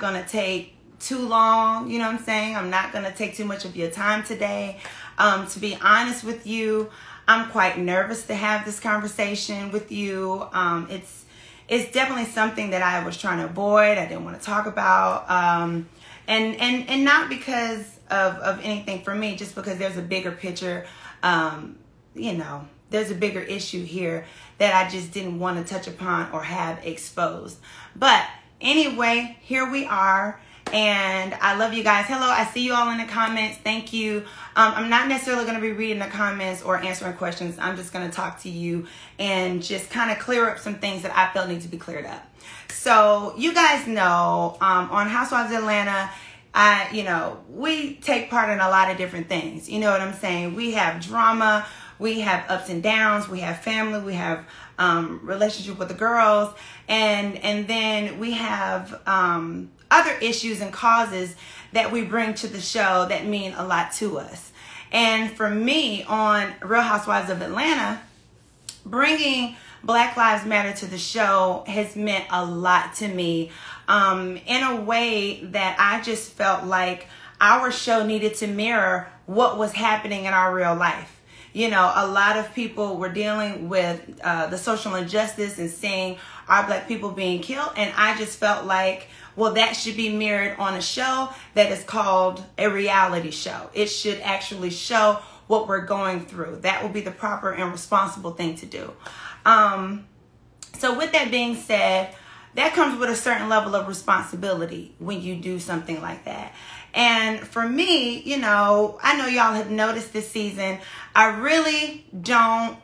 going to take too long. You know what I'm saying? I'm not going to take too much of your time today. To be honest with you, I'm quite nervous to have this conversation with you. It's definitely something that I was trying to avoid. I didn't want to talk about. And not because of anything for me, just because there's a bigger picture. You know, there's a bigger issue here that I just didn't want to touch upon or have exposed. But anyway, here we are. And I love you guys. Hello, I see you all in the comments. Thank you. I'm not necessarily going to be reading the comments or answering questions. I'm just going to talk to you and just kind of clear up some things that I felt need to be cleared up. So you guys know, on Housewives of Atlanta, we take part in a lot of different things. You know what I'm saying? We have drama, we have ups and downs, we have family, we have relationship with the girls, and then we have other issues and causes that we bring to the show that mean a lot to us. And for me, on Real Housewives of Atlanta, bringing Black Lives Matter to the show has meant a lot to me, in a way that I just felt like our show needed to mirror what was happening in our real life. You know, a lot of people were dealing with the social injustice and seeing our Black people being killed. And I just felt like, well, that should be mirrored on a show that is called a reality show. It should actually show what we're going through. That would be the proper and responsible thing to do. So with that being said, that comes with a certain level of responsibility when you do something like that. And for me, you know, I know y'all have noticed this season, I really don't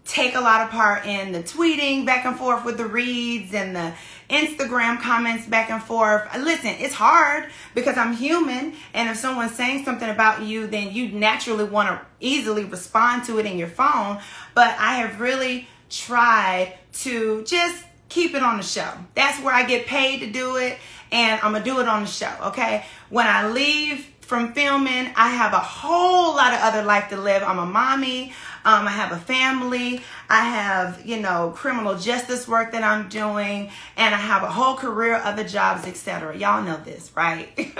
take a lot of part in the tweeting back and forth with the reads and the Instagram comments back and forth. Listen, it's hard because I'm human, and if someone's saying something about you, then you naturally want to easily respond to it in your phone. But I have really tried to just keep it on the show. That's where I get paid to do it, and I'm gonna do it on the show, okay? When I leave from filming, I have a whole lot of other life to live. I'm a mommy. I have a family. I have, you know, criminal justice work that I'm doing, and I have a whole career, other jobs, etc. Y'all know this, right?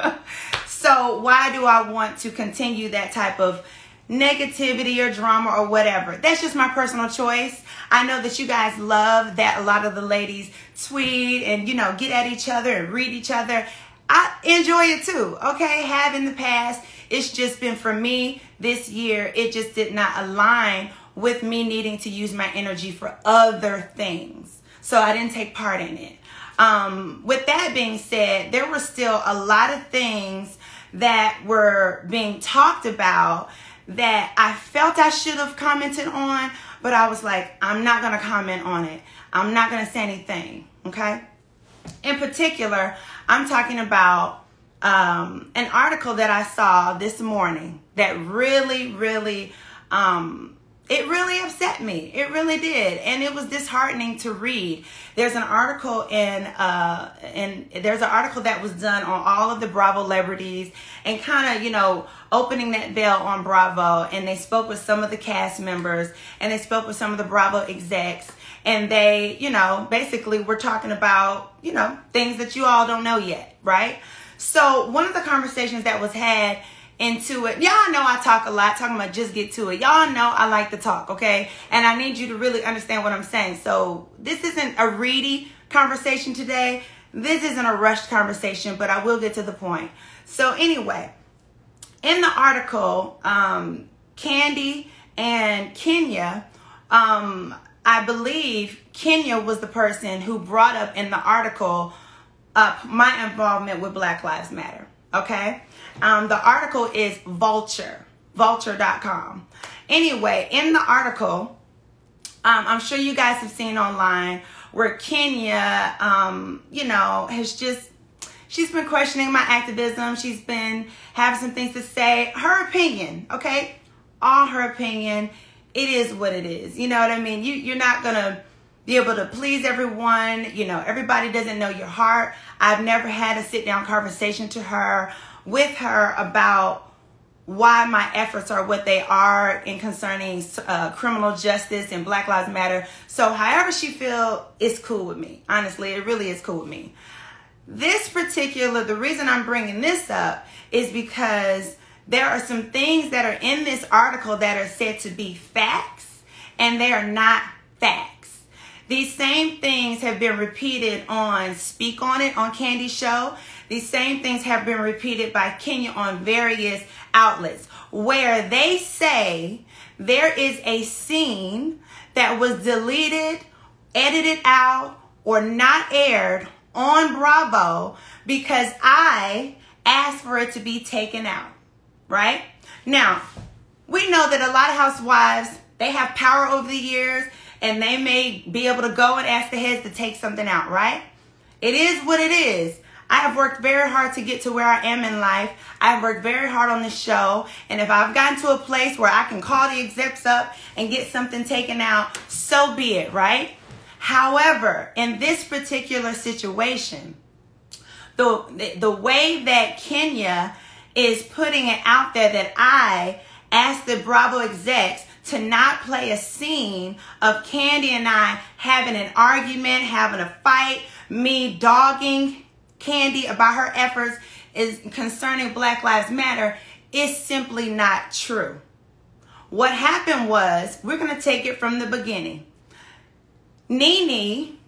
So why do I want to continue that type of negativity or drama or whatever? That's just my personal choice. I know that you guys love that a lot of the ladies tweet and, you know, get at each other and read each other. I enjoy it too, okay? Have in the past. It's just been, for me, this year, it just did not align with me needing to use my energy for other things. So I didn't take part in it. With that being said, there were still a lot of things that were being talked about that I felt I should have commented on, but I was like, I'm not going to comment on it. I'm not going to say anything, okay? In particular, I'm talking about an article that I saw this morning that really upset me. It really did, and it was disheartening to read. There's an article there's an article that was done on all of the Bravo celebrities and kind of, you know, opening that veil on Bravo, and they spoke with some of the cast members and they spoke with some of the Bravo execs, and they, you know, basically were talking about, you know, things that you all don't know yet, right? So one of the conversations that was had into it, y'all know I talk a lot, talking about just get to it. Y'all know I like to talk, okay? And I need you to really understand what I'm saying. So this isn't a reedy conversation today. This isn't a rushed conversation, but I will get to the point. So anyway, in the article, Kandi and Kenya, I believe Kenya was the person who brought up in the article my involvement with Black Lives Matter, okay? The article is vulture.com. Anyway, in the article, I'm sure you guys have seen online where Kenya, you know, she's been questioning my activism. She's been having some things to say. Her opinion, okay? All her opinion. It is what it is. You know what I mean? You're not going to be able to please everyone. You know, everybody doesn't know your heart. I've never had a sit-down conversation with her about why my efforts are what they are in concerning criminal justice and Black Lives Matter. So however she feels, it's cool with me. Honestly, it really is cool with me. the reason I'm bringing this up is because there are some things that are in this article that are said to be facts, and they are not facts. These same things have been repeated on Speak On It on Kandi's show. These same things have been repeated by Kenya on various outlets, where they say there is a scene that was deleted, edited out, or not aired on Bravo because I asked for it to be taken out, right? Now, we know that a lot of housewives, they have power over the years, and they may be able to go and ask the heads to take something out, right? It is what it is. I have worked very hard to get to where I am in life. I've worked very hard on this show. And if I've gotten to a place where I can call the execs up and get something taken out, so be it, right? However, in this particular situation, the way that Kenya is putting it out there that I asked the Bravo execs to not play a scene of Kandi and I having an argument, having a fight, me dogging Kandi about her efforts is concerning Black Lives Matter is simply not true. What happened was, we're going to take it from the beginning. Nene,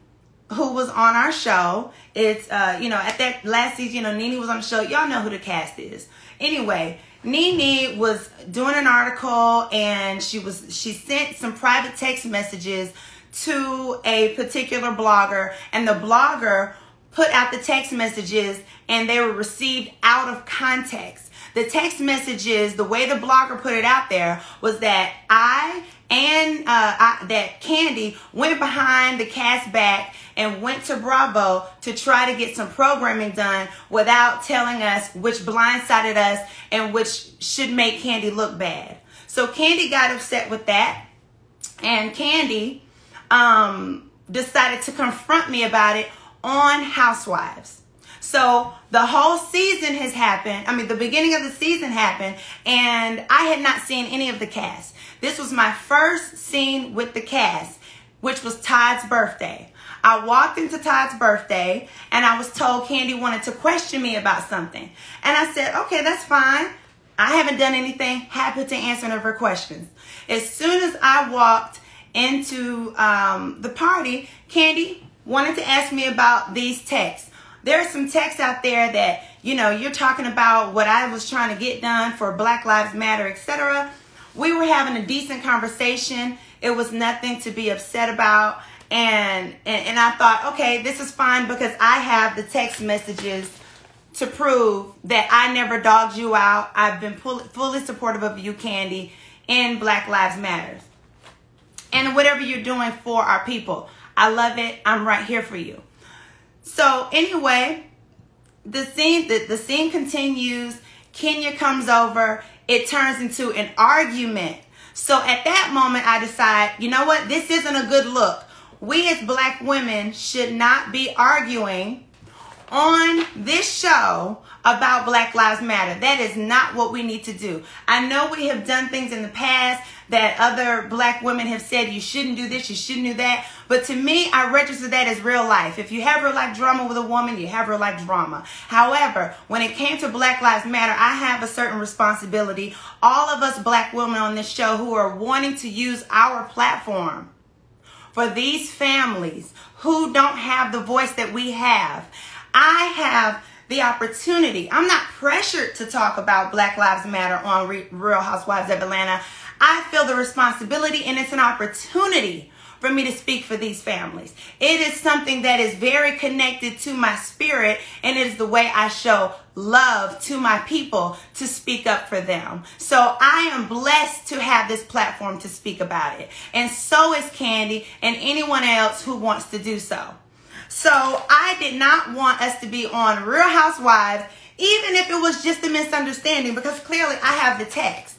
who was on our show, it's at that last season, Nene was on the show. Y'all know who the cast is. Anyway, Nene was doing an article, and she sent some private text messages to a particular blogger, and the blogger put out the text messages, and they were received out of context. The text messages, the way the blogger put it out there, was that that Kandi went behind the cast back and went to Bravo to try to get some programming done without telling us, which blindsided us and which should make Kandi look bad. So Kandi got upset with that, and Kandi decided to confront me about it on Housewives. So the whole season has happened. The beginning of the season happened, and I had not seen any of the cast. This was my first scene with the cast, which was Todd's birthday. I walked into Todd's birthday, and I was told Kandi wanted to question me about something. And I said, okay, that's fine. I haven't done anything. Happy to answer any of her questions. As soon as I walked into the party, Kandi wanted to ask me about these texts. There are some texts out there that, you're talking about what I was trying to get done for Black Lives Matter, etc. We were having a decent conversation. It was nothing to be upset about. And I thought, okay, this is fine because I have the text messages to prove that I never dogged you out. I've been fully supportive of you, Kandi, in Black Lives Matter. And whatever you're doing for our people, I love it. I'm right here for you. So anyway, the scene continues. Kenya comes over. It turns into an argument. So at that moment, I decide, you know what? This isn't a good look. We as Black women should not be arguing on this show about Black Lives Matter. That is not what we need to do. I know we have done things in the past that other Black women have said, you shouldn't do this, you shouldn't do that. But to me, I register that as real life. If you have real life drama with a woman, you have real life drama. However, when it came to Black Lives Matter, I have a certain responsibility. All of us Black women on this show who are wanting to use our platform for these families who don't have the voice that we have. I have the opportunity. I'm not pressured to talk about Black Lives Matter on Real Housewives of Atlanta. I feel the responsibility, and it's an opportunity for me to speak for these families. It is something that is very connected to my spirit, and it is the way I show love to my people to speak up for them. So I am blessed to have this platform to speak about it. And so is Kandi and anyone else who wants to do so. So I did not want us to be on Real Housewives, even if it was just a misunderstanding, because clearly I have the text.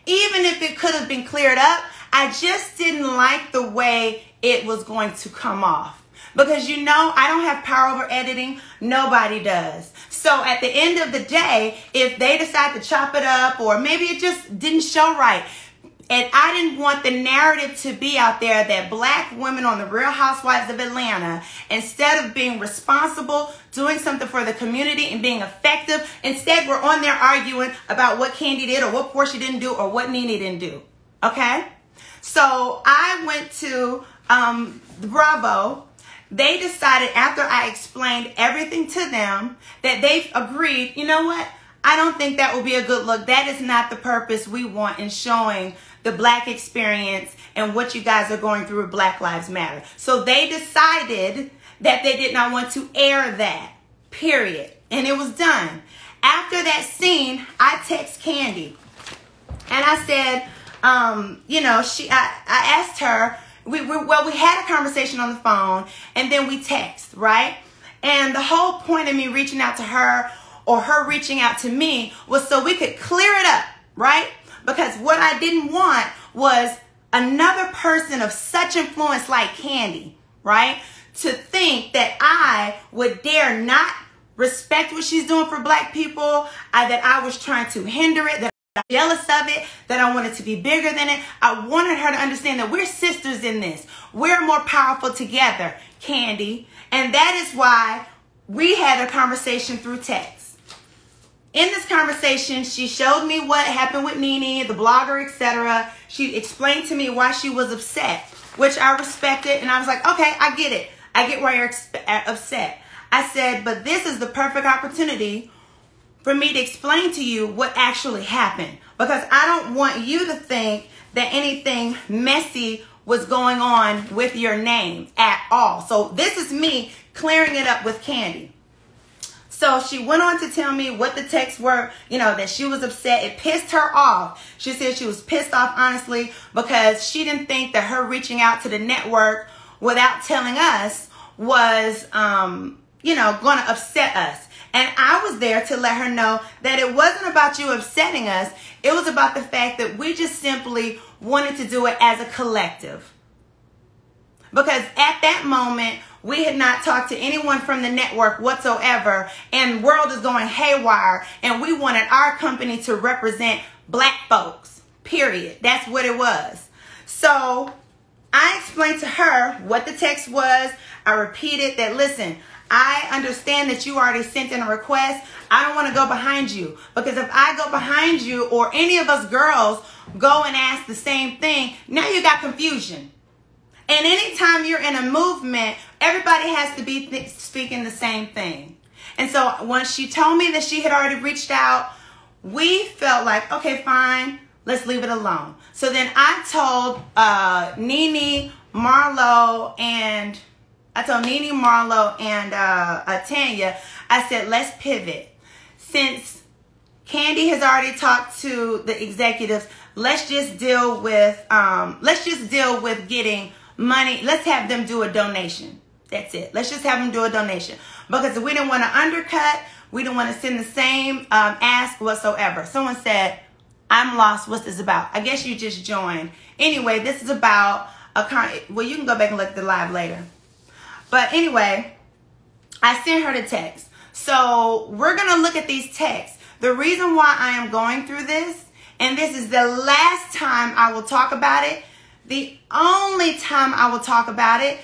Even if it could have been cleared up, I just didn't like the way it was going to come off. Because I don't have power over editing. Nobody does. So at the end of the day, if they decide to chop it up, or maybe it just didn't show right, And I didn't want the narrative to be out there that black women on the Real Housewives of Atlanta, instead of being responsible, doing something for the community and being effective, instead we're on there arguing about what Kandi did or what Porsha didn't do or what Nene didn't do. Okay? So I went to Bravo. They decided, after I explained everything to them, that they've agreed, you know what? I don't think that will be a good look. That is not the purpose we want in showing the black experience and what you guys are going through with Black Lives Matter. So they decided that they did not want to air that, period. And it was done. After that scene, I text Kandi. And I said, you know, I asked her, we had a conversation on the phone, and then we text, right? And the whole point of me reaching out to her, or her reaching out to me, was so we could clear it up, right? Because what I didn't want was another person of such influence like Kandi, right, to think that I would dare not respect what she's doing for black people, that I was trying to hinder it, that I'm jealous of it, that I wanted to be bigger than it. I wanted her to understand that we're sisters in this. We're more powerful together, Kandi. And that is why we had a conversation through text. In this conversation, she showed me what happened with Nene, the blogger, etc. She explained to me why she was upset, which I respected. And I was like, okay, I get it. I get why you're upset. I said, but this is the perfect opportunity for me to explain to you what actually happened. Because I don't want you to think that anything messy was going on with your name at all. So this is me clearing it up with Kandi. So she went on to tell me what the texts were, you know, that she was upset. It pissed her off. She said she was pissed off, honestly, because she didn't think that her reaching out to the network without telling us was, you know, going to upset us. And I was there to let her know that it wasn't about you upsetting us. It was about the fact that we just simply wanted to do it as a collective. Because at that moment, we had not talked to anyone from the network whatsoever, and the world is going haywire, and we wanted our company to represent black folks, period. That's what it was. So I explained to her what the text was. I repeated that, listen, I understand that you already sent in a request. I don't want to go behind you, because if I go behind you, or any of us girls go and ask the same thing, now you got confusion. And anytime you're in a movement, everybody has to be speaking the same thing. And so once she told me that she had already reached out, we felt like, okay, fine, let's leave it alone. So then I told Nene, Marlo, and Tanya, I said, let's pivot. Since Kandi has already talked to the executives, let's just deal with getting money. Let's have them do a donation. That's it. Let's just have them do a donation, because we didn't want to undercut. We didn't want to send the same ask whatsoever. Someone said, I'm lost. What's this about? I guess you just joined. Anyway, this is about well, you can go back and look at the live later. But anyway, I sent her the text. So we're going to look at these texts. The reason why I am going through this, and this is the last time I will talk about it, the only time I will talk about it,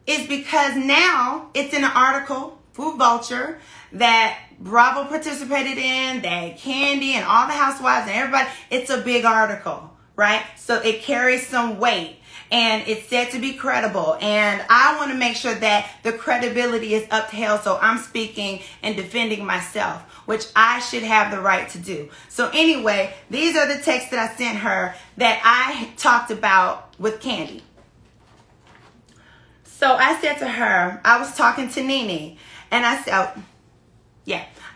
is because now it's in an article, Food Vulture, that Bravo participated in, that Kandi and all the housewives and everybody, it's a big article, right? So it carries some weight, and it's said to be credible. And I want to make sure that the credibility is upheld, so I'm speaking and defending myself, which I should have the right to do. So anyway, these are the texts that I sent her that I talked about with Kandi. So I said to her, I was talking to Nene, and I said,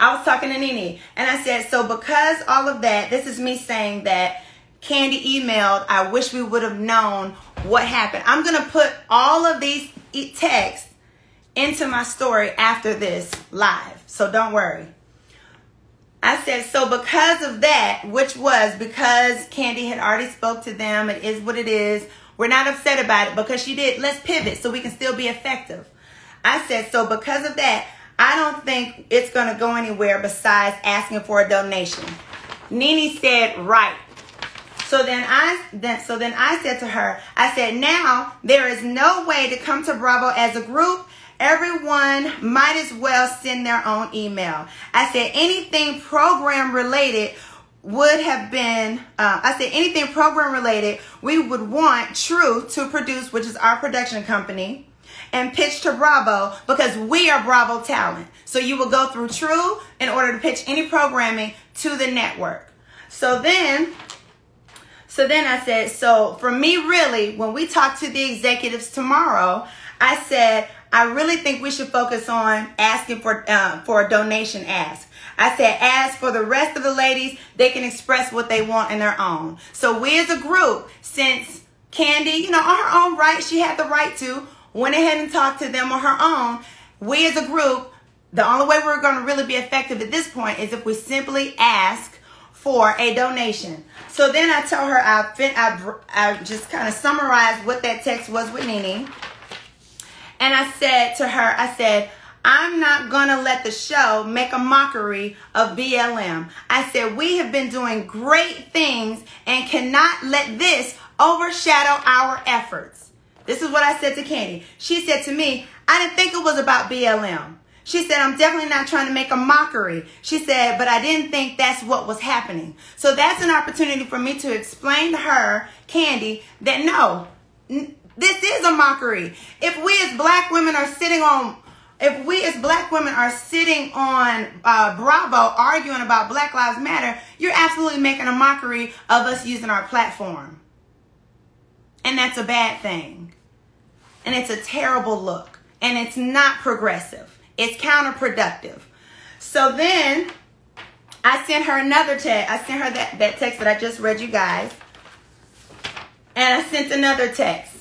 I was talking to Nene, and I said, so because all of that, this is me saying that Kandi emailed, I wish we would have known what happened. I'm going to put all of these texts into my story after this live, so don't worry. I said, so because of that, which was because Kandi had already spoke to them, it is what it is. We're not upset about it because she did. Let's pivot so we can still be effective. I said, so because of that, I don't think it's going to go anywhere besides asking for a donation. Nene said, right. So then I said to her, I said, now there is no way to come to Bravo as a group. Everyone might as well send their own email. I said anything program related would have been, anything program related, we would want True to produce, which is our production company, and pitch to Bravo because we are Bravo talent. So you will go through True in order to pitch any programming to the network. So then I said, so for me, really, when we talk to the executives tomorrow, I said, I really think we should focus on asking for a donation ask. I said, as for the rest of the ladies, they can express what they want in their own. So we as a group, since Kandi, on her own right, she had the right to, went ahead and talked to them on her own. We as a group, the only way we're going to really be effective at this point is if we simply ask for a donation. So then I told her, I just kind of summarized what that text was with Nene. And I said to her, I'm not going to let the show make a mockery of BLM. I said, we have been doing great things and cannot let this overshadow our efforts. This is what I said to Kandi. She said to me, I didn't think it was about BLM. She said, I'm definitely not trying to make a mockery. She said, but I didn't think that's what was happening. So that's an opportunity for me to explain to her, Kandi, that no, this is a mockery. If we as black women are sitting on Bravo arguing about Black Lives Matter, you're absolutely making a mockery of us using our platform. And that's a bad thing. And it's a terrible look. And it's not progressive. It's counterproductive. So then I sent her another text. I sent her that text that I just read you guys. And I sent another text.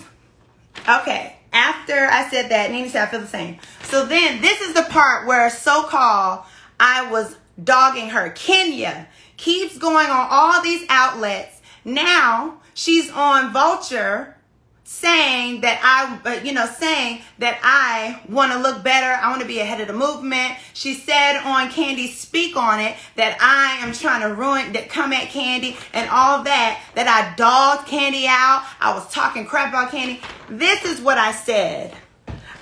Okay. After I said that, Nene said, I feel the same. So then this is the part where so-called I was dogging her. Kenya keeps going on all these outlets. Now she's on Vulture saying that I want to look better. I want to be ahead of the movement. She said on Kandi Speak On It that I am trying to come at Kandi and all that I dogged Kandi out. I was talking crap about Kandi. This is what I said.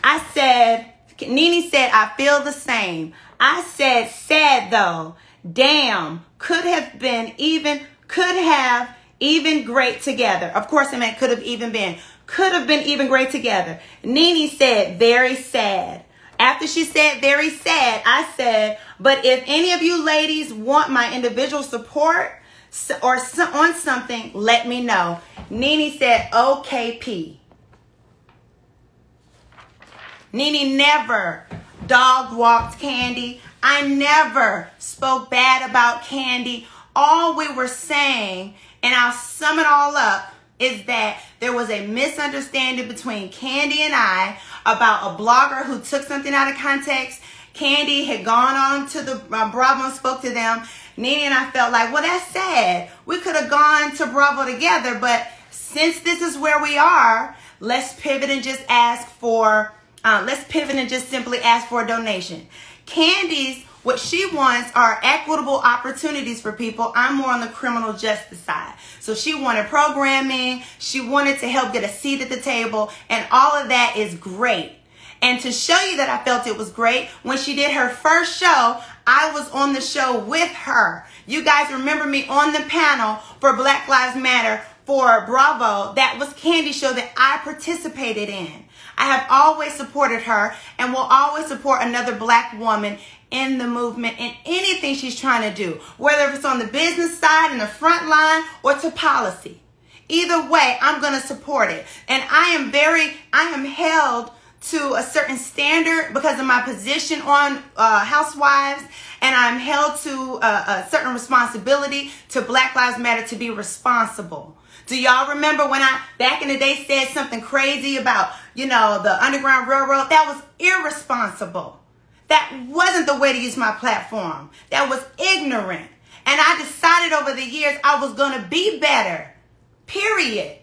I said, Nene said, I feel the same. I said, sad though. Damn, could have even great together. Of course, I meant could have been even great together. Nene said, very sad. After she said very sad, I said, but if any of you ladies want my individual support or on something, let me know. Nene said, OKP. Nene never dog-walked Kandi. I never spoke bad about Kandi. All we were saying, and I'll sum it all up, is that there was a misunderstanding between Kandi and I about a blogger who took something out of context. Kandi had gone on to the Bravo and spoke to them. Nene and I felt like, well, that's sad. We could have gone to Bravo together, but since this is where we are, let's pivot and just simply ask for a donation. Kandi's, what she wants are equitable opportunities for people. I'm more on the criminal justice side. So she wanted programming. She wanted to help get a seat at the table. And all of that is great. And to show you that I felt it was great, when she did her first show, I was on the show with her. You guys remember me on the panel for Black Lives Matter for Bravo. That was Kandi's show that I participated in. I have always supported her and will always support another black woman in the movement in anything she's trying to do, whether it's on the business side, in the front line, or to policy. Either way, I'm going to support it. And I am held to a certain standard because of my position on Housewives, and I'm held to a certain responsibility to Black Lives Matter to be responsible. Do y'all remember when I, back in the day, said something crazy about, the Underground Railroad? That was irresponsible. That wasn't the way to use my platform. That was ignorant. And I decided over the years I was going to be better, period.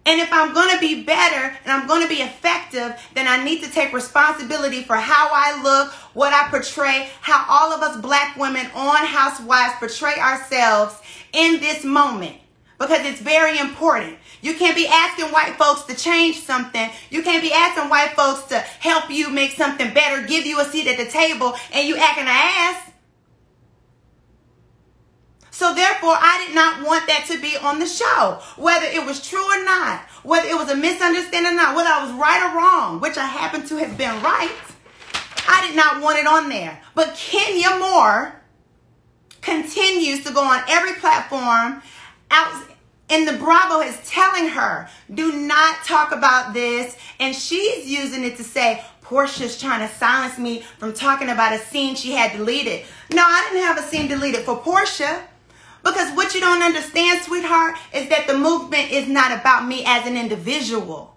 And if I'm going to be better and I'm going to be effective, then I need to take responsibility for how I look, what I portray, how all of us black women on Housewives portray ourselves in this moment. because it's very important. You can't be asking white folks to change something. You can't be asking white folks to help you make something better, give you a seat at the table, and you acting an ass. So therefore, I did not want that to be on the show, whether it was true or not, whether it was a misunderstanding or not, whether I was right or wrong, which I happen to have been right. I did not want it on there. But Kenya Moore continues to go on every platform out, and the Bravo is telling her, do not talk about this. And she's using it to say, Porsha's trying to silence me from talking about a scene she had deleted. No, I didn't have a scene deleted for Porsha. Because what you don't understand, sweetheart, is that the movement is not about me as an individual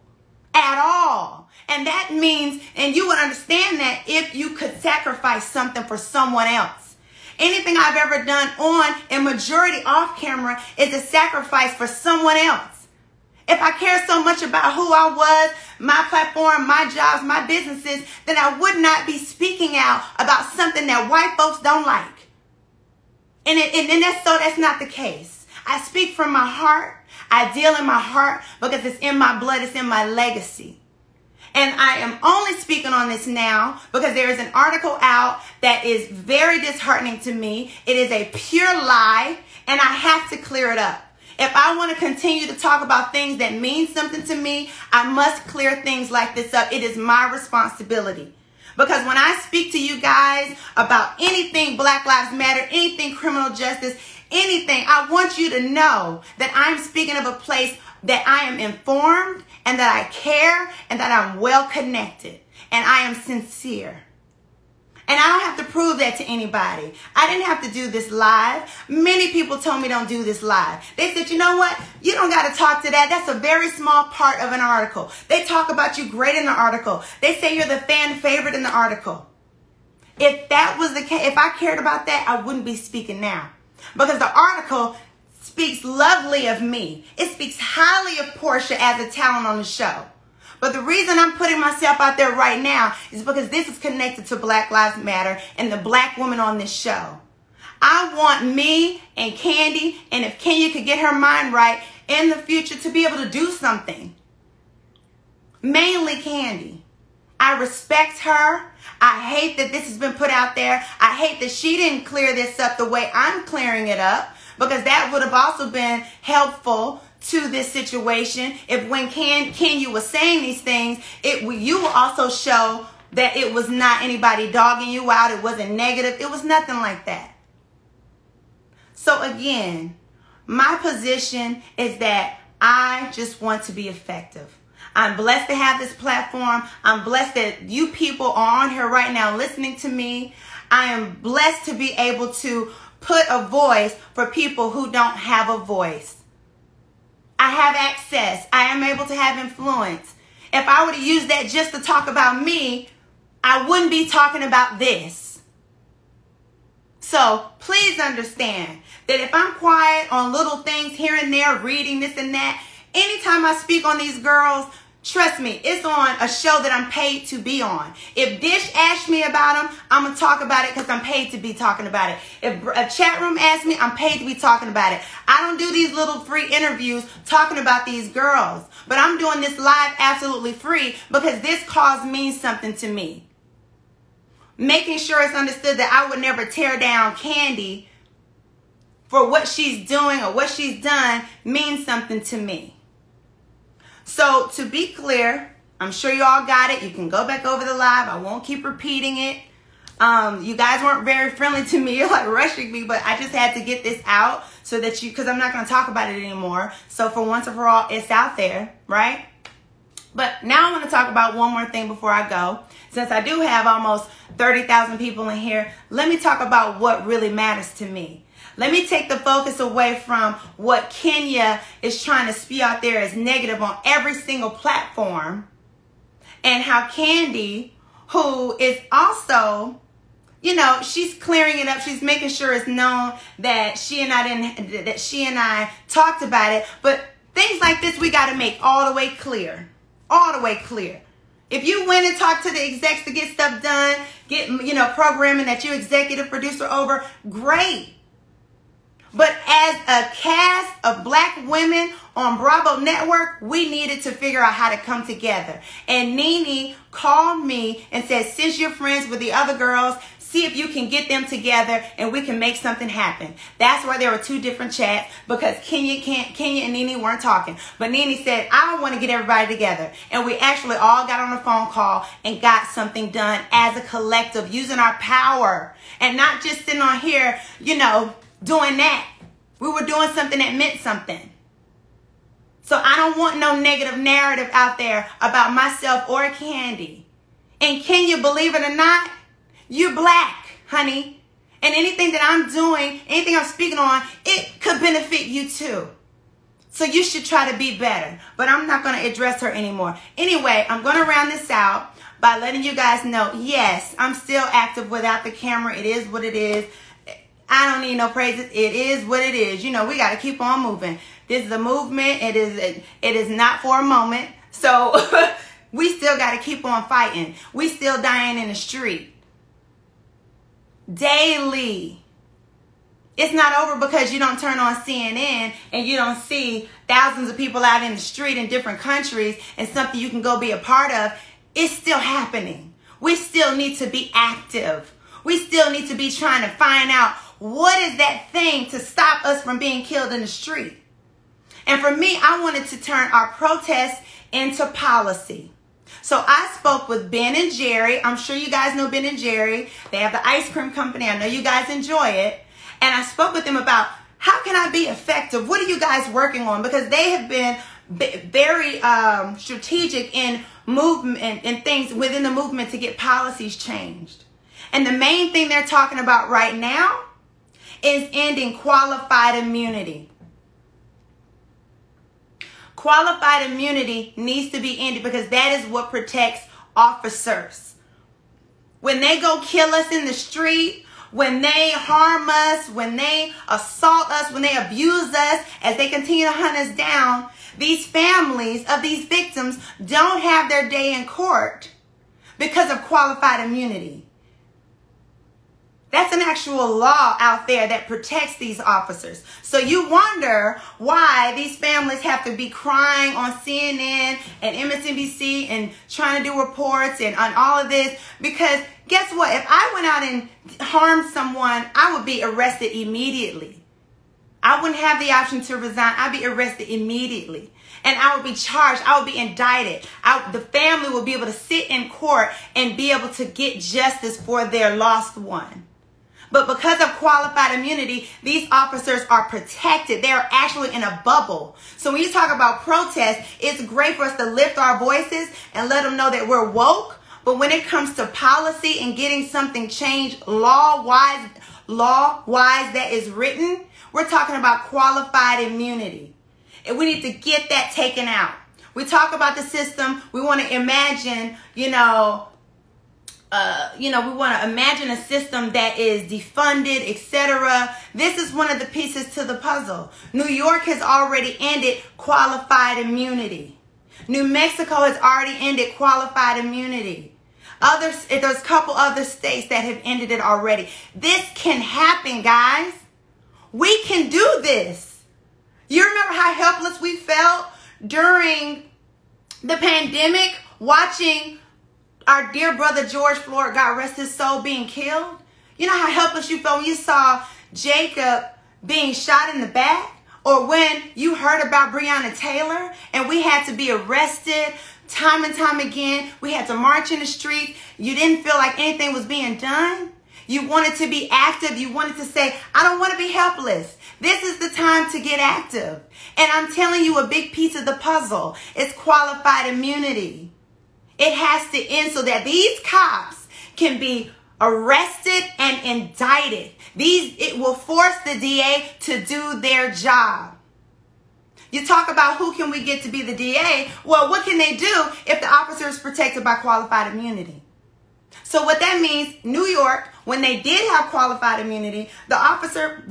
at all. And that means, and you would understand that if you could sacrifice something for someone else. Anything I've ever done on and majority off camera is a sacrifice for someone else. If I care so much about who I was, my platform, my jobs, my businesses, then I would not be speaking out about something that white folks don't like. And that's not the case. I speak from my heart. I deal in my heart because it's in my blood. It's in my legacy. And I am only speaking on this now because there is an article out that is very disheartening to me. It is a pure lie, and I have to clear it up. If I want to continue to talk about things that mean something to me, I must clear things like this up. It is my responsibility. Because when I speak to you guys about anything Black Lives Matter, anything criminal justice, anything, I want you to know that I'm speaking of a place that I am informed and that I care and that I'm well connected and I am sincere. And I don't have to prove that to anybody. I didn't have to do this live. Many people told me don't do this live. They said, you know what? You don't got to talk to that. That's a very small part of an article. They talk about you great in the article. They say you're the fan favorite in the article. If that was the case, if I cared about that, I wouldn't be speaking now. Because the article speaks lovely of me. It speaks highly of Porsha as a talent on the show. But the reason I'm putting myself out there right now is because this is connected to Black Lives Matter and the black woman on this show. I want me and Kandi, and if Kenya could get her mind right in the future, to be able to do something. Mainly Kandi. I respect her. I hate that this has been put out there. I hate that she didn't clear this up the way I'm clearing it up, because that would have also been helpful to this situation. If when Kenya was saying these things, you will also show that it was not anybody dogging you out. It wasn't negative. It was nothing like that. So again, my position is that I just want to be effective. I'm blessed to have this platform. I'm blessed that you people are on here right now listening to me. I am blessed to be able to put a voice for people who don't have a voice. I have access. I am able to have influence. If I were to use that just to talk about me, I wouldn't be talking about this. So please understand that if I'm quiet on little things here and there, reading this and that, anytime I speak on these girls, trust me, it's on a show that I'm paid to be on. If Dish asks me about them, I'm going to talk about it because I'm paid to be talking about it. If a chat room asks me, I'm paid to be talking about it. I don't do these little free interviews talking about these girls. But I'm doing this live absolutely free because this cause means something to me. Making sure it's understood that I would never tear down Kandi for what she's doing or what she's done means something to me. So to be clear, I'm sure you all got it. You can go back over the live. I won't keep repeating it. You guys weren't very friendly to me. You're like rushing me, but I just had to get this out so that because I'm not going to talk about it anymore. So for once and for all, it's out there, right? But now I want to talk about one more thing before I go. Since I do have almost 30,000 people in here, let me talk about what really matters to me. Let me take the focus away from what Kenya is trying to spew out there as negative on every single platform, and how Kandi, who is also, you know, she's clearing it up. She's making sure it's known that she and I talked about it. But things like this, we got to make all the way clear. All the way clear. If you went and talked to the execs to get stuff done, get, you know, programming that you're executive producer over, great. But as a cast of black women on Bravo Network, we needed to figure out how to come together. And Nene called me and said, since you're friends with the other girls, see if you can get them together and we can make something happen. That's why there were 2 different chats, because Kenya and Nene weren't talking. But Nene said, I want to get everybody together. And we actually all got on a phone call and got something done as a collective, using our power and not just sitting on here, you know, doing that. We were doing something that meant something. So I don't want no negative narrative out there about myself or Kandi. And can you believe it or not? You're black, honey. And anything that I'm doing, anything I'm speaking on, it could benefit you too. So you should try to be better. But I'm not going to address her anymore. Anyway, I'm going to round this out by letting you guys know, yes, I'm still active without the camera. It is what it is. I don't need no praises. It is what it is. You know, we got to keep on moving. This is a movement. It is not for a moment. So we still got to keep on fighting. We still dying in the street. Daily. It's not over because you don't turn on CNN and you don't see thousands of people out in the street in different countries and something you can go be a part of. It's still happening. We still need to be active. We still need to be trying to find out what is that thing to stop us from being killed in the street. And for me, I wanted to turn our protests into policy. So I spoke with Ben and Jerry. I'm sure you guys know Ben and Jerry. They have the ice cream company. I know you guys enjoy it. And I spoke with them about how can I be effective? What are you guys working on? Because they have been very strategic in movement and things within the movement to get policies changed. And the main thing they're talking about right now is ending qualified immunity. Qualified immunity needs to be ended because that is what protects officers. When they go kill us in the street, when they harm us, when they assault us, when they abuse us, as they continue to hunt us down, these families of these victims don't have their day in court because of qualified immunity. That's an actual law out there that protects these officers. So you wonder why these families have to be crying on CNN and MSNBC and trying to do reports and on all of this. Because guess what? If I went out and harmed someone, I would be arrested immediately. I wouldn't have the option to resign. I'd be arrested immediately. And I would be charged. I would be indicted. The family would be able to sit in court and be able to get justice for their lost one. But because of qualified immunity, these officers are protected. They are actually in a bubble. So when you talk about protest, it's great for us to lift our voices and let them know that we're woke. But when it comes to policy and getting something changed law-wise that is written, we're talking about qualified immunity. And we need to get that taken out. We talk about the system. We want to imagine, we want to imagine a system that is defunded, etc. This is one of the pieces to the puzzle. New York has already ended qualified immunity. New Mexico has already ended qualified immunity. There's a couple other states that have ended it already. This can happen, guys. We can do this. You remember how helpless we felt during the pandemic, watching our dear brother George Floyd, God rest his soul, being killed? You know how helpless you felt when you saw Jacob being shot in the back? Or when you heard about Breonna Taylor and we had to be arrested time and time again. We had to march in the street. You didn't feel like anything was being done. You wanted to be active. You wanted to say, I don't want to be helpless. This is the time to get active. And I'm telling you, a big piece of the puzzle is qualified immunity. It has to end so that these cops can be arrested and indicted. It will force the DA to do their job. You talk about who can we get to be the DA? Well, what can they do if the officer is protected by qualified immunity? So what that means, New York, when they did have qualified immunity, the officer,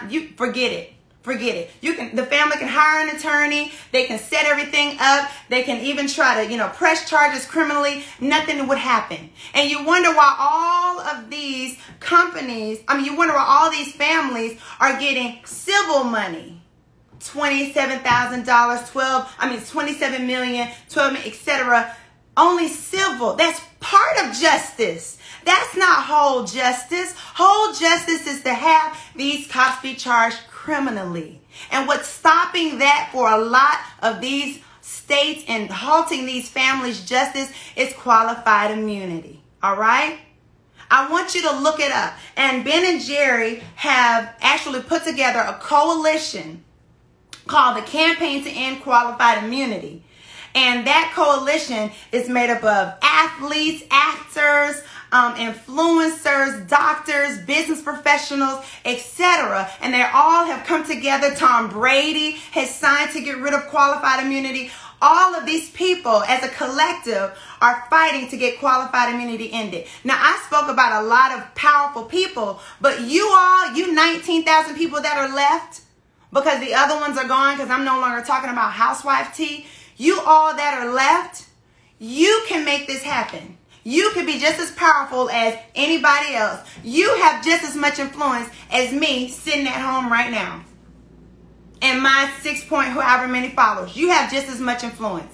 you forget it. Forget it. The family can hire an attorney. They can set everything up. They can even try to, press charges criminally. Nothing would happen. And you wonder why all of these companies, you wonder why all these families are getting civil money. $27,000, $27 million, $12 million, etc. Only civil. That's part of justice. That's not whole justice. Whole justice is to have these cops be charged criminally. And what's stopping that for a lot of these states and halting these families' justice is qualified immunity. All right? I want you to look it up. And Ben and Jerry have actually put together a coalition called the Campaign to End Qualified Immunity. And that coalition is made up of athletes, actors, influencers, doctors, business professionals, etc. And they all have come together. Tom Brady has signed to get rid of qualified immunity. All of these people as a collective are fighting to get qualified immunity ended. Now, I spoke about a lot of powerful people, but you 19,000 people that are left, because the other ones are gone, because I'm no longer talking about housewife tea. You all that are left, you can make this happen. You can be just as powerful as anybody else. You have just as much influence as me sitting at home right now. And my 6 point however many followers. You have just as much influence.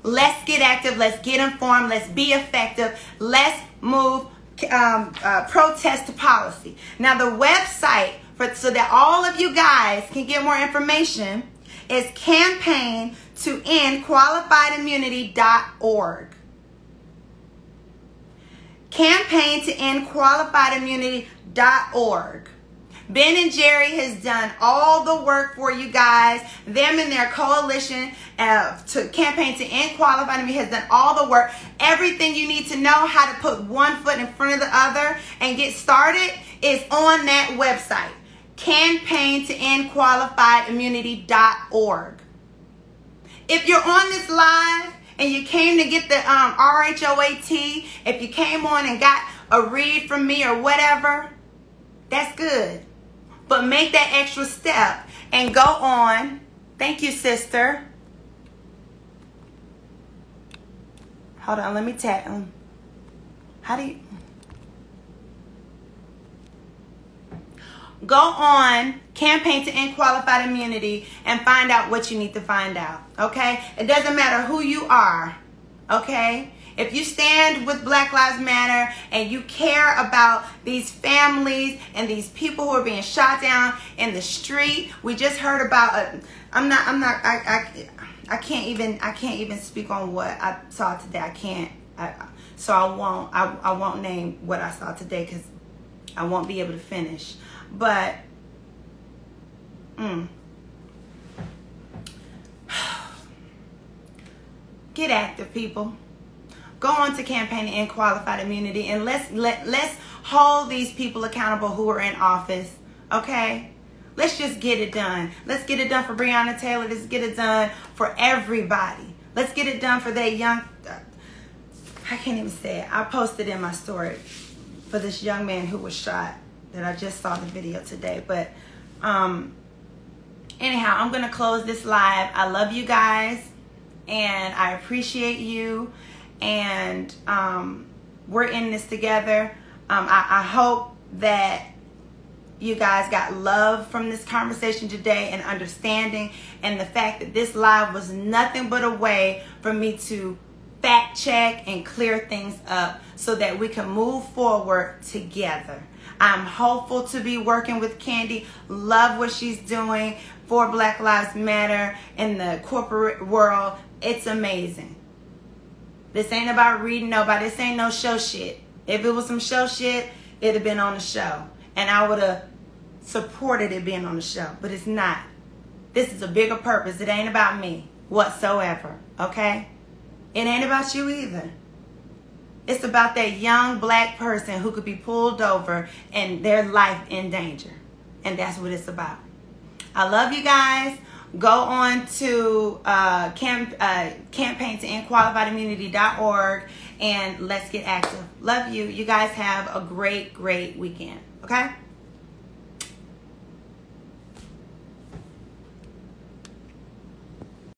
Let's get active. Let's get informed. Let's be effective. Let's move protest to policy. Now, the website so that all of you guys can get more information is campaigntoendqualifiedimmunity.org. campaigntoendqualifiedimmunity.org. Ben and Jerry has done all the work for you guys. Them and their coalition to Campaign to End Qualified Immunity has done all the work. Everything you need to know how to put one foot in front of the other and get started is on that website. campaigntoendqualifiedimmunity.org. If you're on this live and you came to get the RHOA, if you came on and got a read from me or whatever, that's good. But make that extra step and go on. Thank you, sister. Hold on, let me tap them. How do you... Go on Campaign to End Qualified Immunity and find out what you need to find out, okay? It doesn't matter who you are, okay? If you stand with Black Lives Matter and you care about these families and these people who are being shot down in the street, we just heard about I can't even speak on what I saw today. So I won't name what I saw today because I won't be able to finish. But get active, people. Go on to Campaign to End Qualified Immunity and let's hold these people accountable who are in office. Okay? Let's just get it done. Let's get it done for Breonna Taylor. Let's get it done for everybody. Let's get it done for that young... I can't even say it. I posted in my story for this young man who was shot. That I just saw the video today. But anyhow, I'm going to close this live. I love you guys. And I appreciate you. And we're in this together. I hope that you guys got love from this conversation today and understanding. And the fact that this live was nothing but a way for me to fact check and clear things up so that we can move forward together. I'm hopeful to be working with Kandi. Love what she's doing for Black Lives Matter in the corporate world. It's amazing. This ain't about reading nobody. This ain't no show shit. If it was some show shit, it'd have been on the show. And I would have supported it being on the show. But it's not. This is a bigger purpose. It ain't about me whatsoever. Okay? It ain't about you either. It's about that young black person who could be pulled over and their life in danger. And that's what it's about. I love you guys. Go on to campaigntoendqualifiedimmunity.org and let's get active. Love you. You guys have a great, great weekend. Okay?